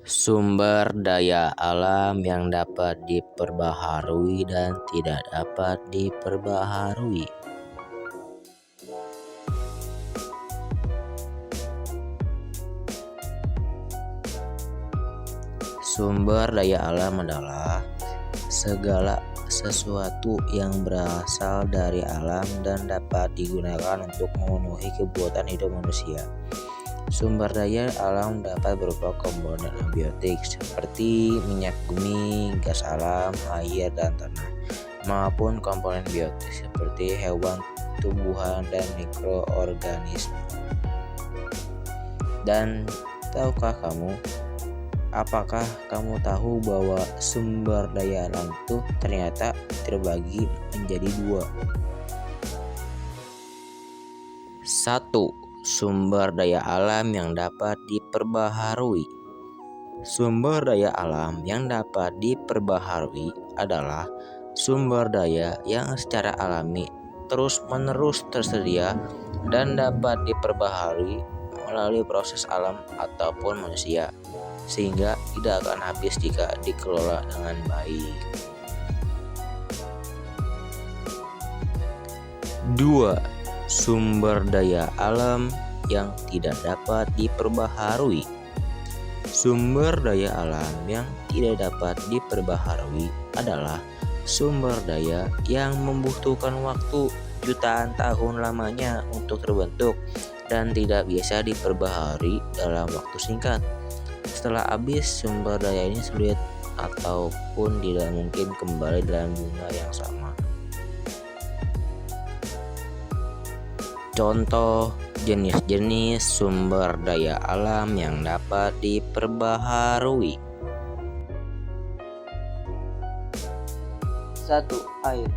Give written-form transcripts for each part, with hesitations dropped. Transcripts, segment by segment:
Sumber daya alam yang dapat diperbaharui dan tidak dapat diperbaharui. Sumber daya alam adalah segala sesuatu yang berasal dari alam dan dapat digunakan untuk memenuhi kebutuhan hidup manusia. Sumber daya alam dapat berupa komponen abiotik seperti minyak bumi, gas alam, air, dan tanah, maupun komponen biotik seperti hewan, tumbuhan, dan mikroorganisme. Dan tahukah kamu, apakah kamu tahu bahwa sumber daya alam itu ternyata terbagi menjadi dua? 1. Sumber daya alam yang dapat diperbaharui. Sumber daya alam yang dapat diperbaharui adalah sumber daya yang secara alami terus-menerus tersedia dan dapat diperbaharui melalui proses alam ataupun manusia, sehingga tidak akan habis jika dikelola dengan baik. 2. Sumber daya alam yang tidak dapat diperbaharui. Sumber daya alam yang tidak dapat diperbaharui adalah sumber daya yang membutuhkan waktu jutaan tahun lamanya untuk terbentuk dan tidak bisa diperbaharui dalam waktu singkat. Setelah habis, sumber daya ini sulit ataupun tidak mungkin kembali dalam jumlah yang sama. Contoh jenis-jenis sumber daya alam yang dapat diperbaharui. 1. Air.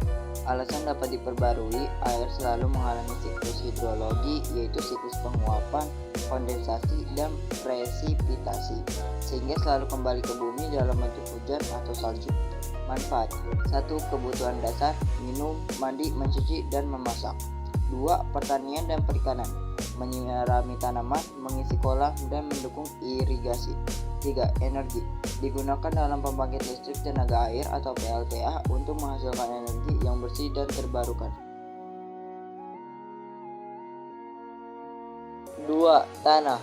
Alasan dapat diperbarui, air selalu mengalami siklus hidrologi, yaitu siklus penguapan, kondensasi, dan presipitasi, sehingga selalu kembali ke bumi dalam bentuk hujan atau salju. Manfaat. 1. Kebutuhan dasar, minum, mandi, mencuci, dan memasak. 2. Pertanian dan perikanan, menyirami tanaman, mengisi kolam, dan mendukung irigasi. 3. Energi, digunakan dalam pembangkit listrik tenaga air atau PLTA untuk menghasilkan energi yang bersih dan terbarukan. 2. Tanah.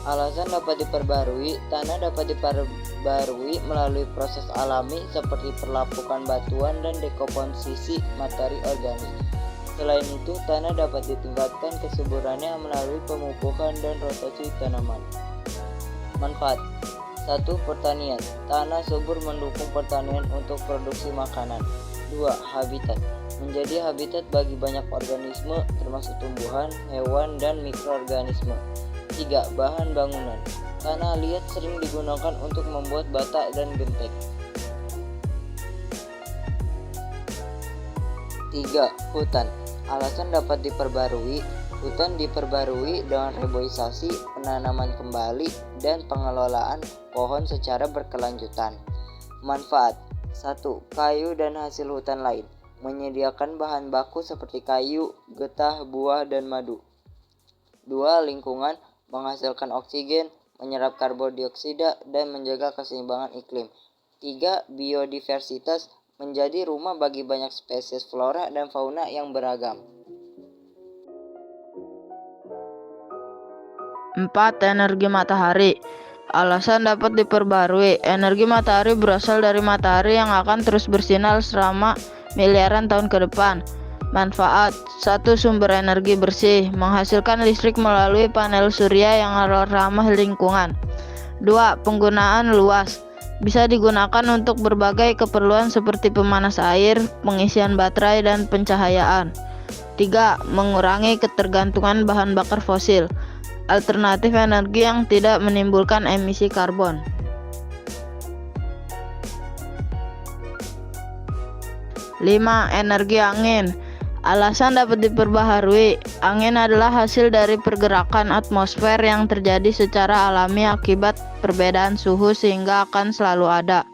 Alasan dapat diperbarui, tanah dapat diperbarui melalui proses alami seperti perlapukan batuan dan dekomposisi materi organik. Selain itu, tanah dapat ditingkatkan kesuburannya melalui pemupukan dan rotasi tanaman. Manfaat. 1. Pertanian. Tanah subur mendukung pertanian untuk produksi makanan. 2. Habitat. Menjadi habitat bagi banyak organisme termasuk tumbuhan, hewan, dan mikroorganisme. 3. Bahan bangunan. Tanah liat sering digunakan untuk membuat bata dan genteng. 3. Hutan. Alasan dapat diperbarui, hutan diperbarui dengan reboisasi, penanaman kembali, dan pengelolaan pohon secara berkelanjutan. Manfaat. 1. Kayu dan hasil hutan lain, menyediakan bahan baku seperti kayu, getah, buah, dan madu. 2. Lingkungan, menghasilkan oksigen, menyerap karbon dioksida, dan menjaga keseimbangan iklim. 3. Biodiversitas, menjadi rumah bagi banyak spesies flora dan fauna yang beragam. 4. Energi matahari. Alasan dapat diperbarui, energi matahari berasal dari matahari yang akan terus bersinar selama miliaran tahun ke depan. Manfaat. 1. Sumber energi bersih, menghasilkan listrik melalui panel surya yang ramah lingkungan. 2. Penggunaan luas, bisa digunakan untuk berbagai keperluan seperti pemanas air, pengisian baterai, dan pencahayaan. 3. Mengurangi ketergantungan bahan bakar fosil, alternatif energi yang tidak menimbulkan emisi karbon. 5. Energi angin. Alasan dapat diperbaharui, angin adalah hasil dari pergerakan atmosfer yang terjadi secara alami akibat perbedaan suhu sehingga akan selalu ada.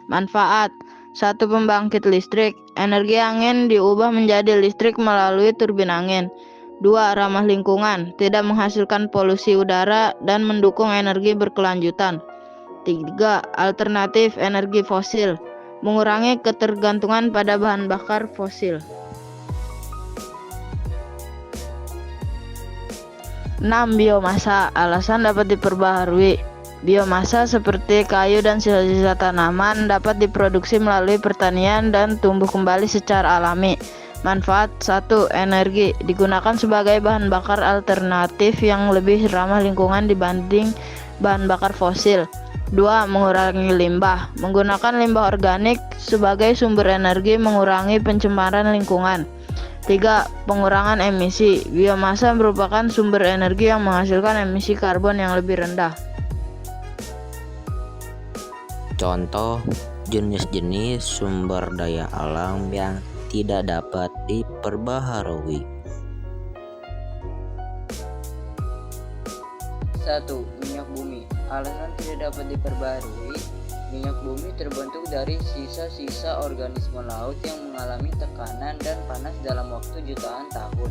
Manfaat. 1. Pembangkit listrik, energi angin diubah menjadi listrik melalui turbin angin. 2. Ramah lingkungan, tidak menghasilkan polusi udara dan mendukung energi berkelanjutan. 3. Alternatif energi fosil, mengurangi ketergantungan pada bahan bakar fosil. 6. Biomasa, alasan dapat diperbaharui. Biomasa seperti kayu dan sisa-sisa tanaman dapat diproduksi melalui pertanian dan tumbuh kembali secara alami. Manfaat 1. Energi, digunakan sebagai bahan bakar alternatif yang lebih ramah lingkungan dibanding bahan bakar fosil. 2. Mengurangi limbah, menggunakan limbah organik sebagai sumber energi mengurangi pencemaran lingkungan. 3. Pengurangan emisi, biomasa merupakan sumber energi yang menghasilkan emisi karbon yang lebih rendah. Contoh jenis-jenis sumber daya alam yang tidak dapat diperbaharui. 1. Minyak bumi. Alasan tidak dapat diperbarui, minyak bumi terbentuk dari sisa-sisa organisme laut yang mengalami tekanan dan panas dalam waktu jutaan tahun,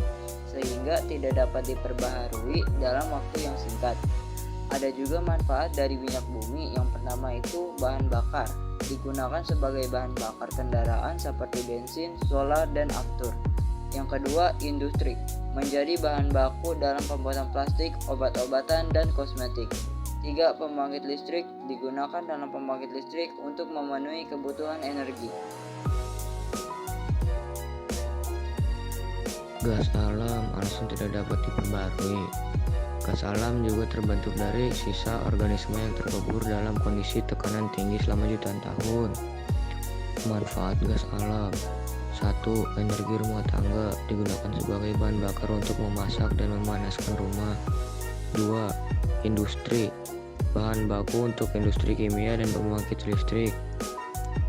sehingga tidak dapat diperbaharui dalam waktu yang singkat. Ada juga manfaat dari minyak bumi. Yang pertama itu bahan bakar, digunakan sebagai bahan bakar kendaraan seperti bensin, solar, dan aftur. Yang kedua, industri, menjadi bahan baku dalam pembuatan plastik, obat-obatan, dan kosmetik. 3. Pembangkit listrik, digunakan dalam pembangkit listrik untuk memenuhi kebutuhan energi. Gas alam, alasan tidak dapat diperbarui. Gas alam juga terbentuk dari sisa organisme yang terkubur dalam kondisi tekanan tinggi selama jutaan tahun. Manfaat gas alam: 1. Energi rumah tangga, digunakan sebagai bahan bakar untuk memasak dan memanaskan rumah. 2. Industri, bahan baku untuk industri kimia dan pembangkit listrik.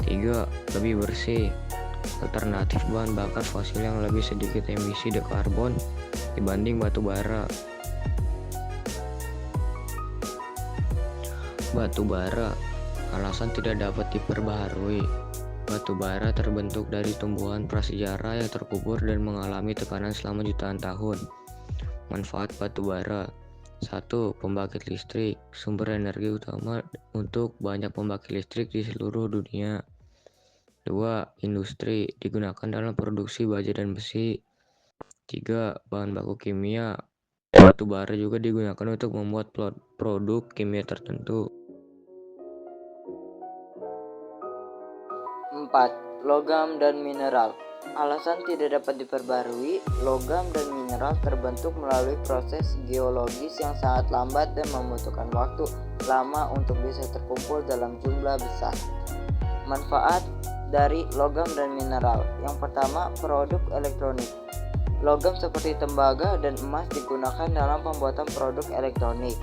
3. Lebih bersih, alternatif bahan bakar fosil yang lebih sedikit emisi karbon dibanding batu bara. Batu bara, alasan tidak dapat diperbaharui. Batu bara terbentuk dari tumbuhan prasejarah yang terkubur dan mengalami tekanan selama jutaan tahun. Manfaat batu bara: 1. Pembangkit listrik, sumber energi utama untuk banyak pembangkit listrik di seluruh dunia. 2. Industri, digunakan dalam produksi baja dan besi. 3. Bahan baku kimia, batu bara juga digunakan untuk membuat produk kimia tertentu. 4. Logam dan mineral. Alasan tidak dapat diperbarui, logam dan mineral terbentuk melalui proses geologis yang sangat lambat dan membutuhkan waktu lama untuk bisa terkumpul dalam jumlah besar. Manfaat dari logam dan mineral: yang pertama, produk elektronik. Logam seperti tembaga dan emas digunakan dalam pembuatan produk elektronik.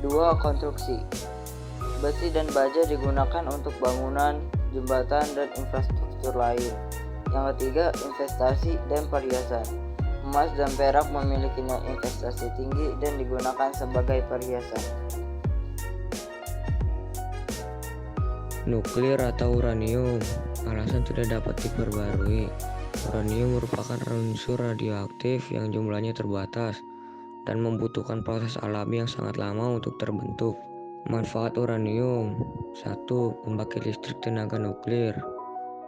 2. Konstruksi. Besi dan baja digunakan untuk bangunan, jembatan, dan infrastruktur lain. Yang ketiga, investasi dan perhiasan. Emas dan perak memiliki nilai investasi tinggi dan digunakan sebagai perhiasan. Nuklir atau uranium, alasan tidak dapat diperbarui. Uranium merupakan unsur radioaktif yang jumlahnya terbatas dan membutuhkan proses alami yang sangat lama untuk terbentuk. Manfaat uranium: 1. Pembangkit listrik tenaga nuklir.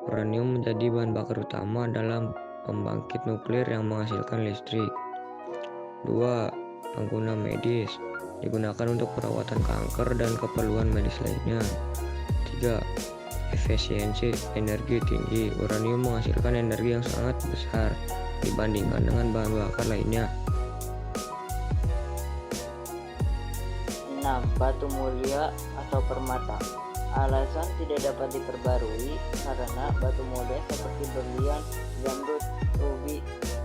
Uranium menjadi bahan bakar utama dalam pembangkit nuklir yang menghasilkan listrik. 2. Pengguna medis, digunakan untuk perawatan kanker dan keperluan medis lainnya. 3. Efisiensi energi tinggi, uranium menghasilkan energi yang sangat besar dibandingkan dengan bahan bakar lainnya. 6. Batu mulia atau permata. Alasan tidak dapat diperbarui karena batu mulia seperti berlian, zamrud, rubi,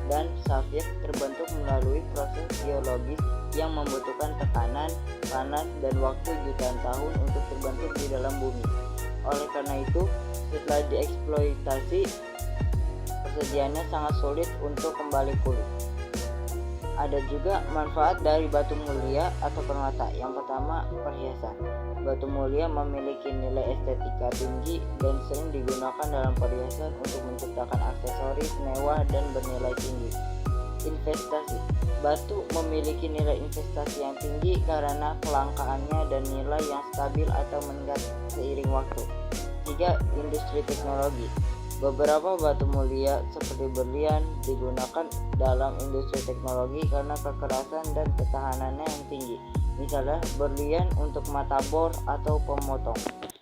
dan safir terbentuk melalui proses geologis yang membutuhkan tekanan, panas, dan waktu jutaan tahun untuk terbentuk di dalam bumi. Oleh karena itu, setelah dieksploitasi, persediaannya sangat sulit untuk kembali pulih. Ada juga manfaat dari batu mulia atau permata. Yang pertama, perhiasan. Batu mulia memiliki nilai estetika tinggi dan sering digunakan dalam perhiasan untuk menciptakan aksesoris mewah dan bernilai tinggi. investasi. Batu memiliki nilai investasi yang tinggi karena kelangkaannya dan nilai yang stabil atau meningkat seiring waktu. 3. Industri teknologi. Beberapa batu mulia seperti berlian digunakan dalam industri teknologi karena kekerasan dan ketahanannya yang tinggi. Misalnya berlian untuk mata bor atau pemotong.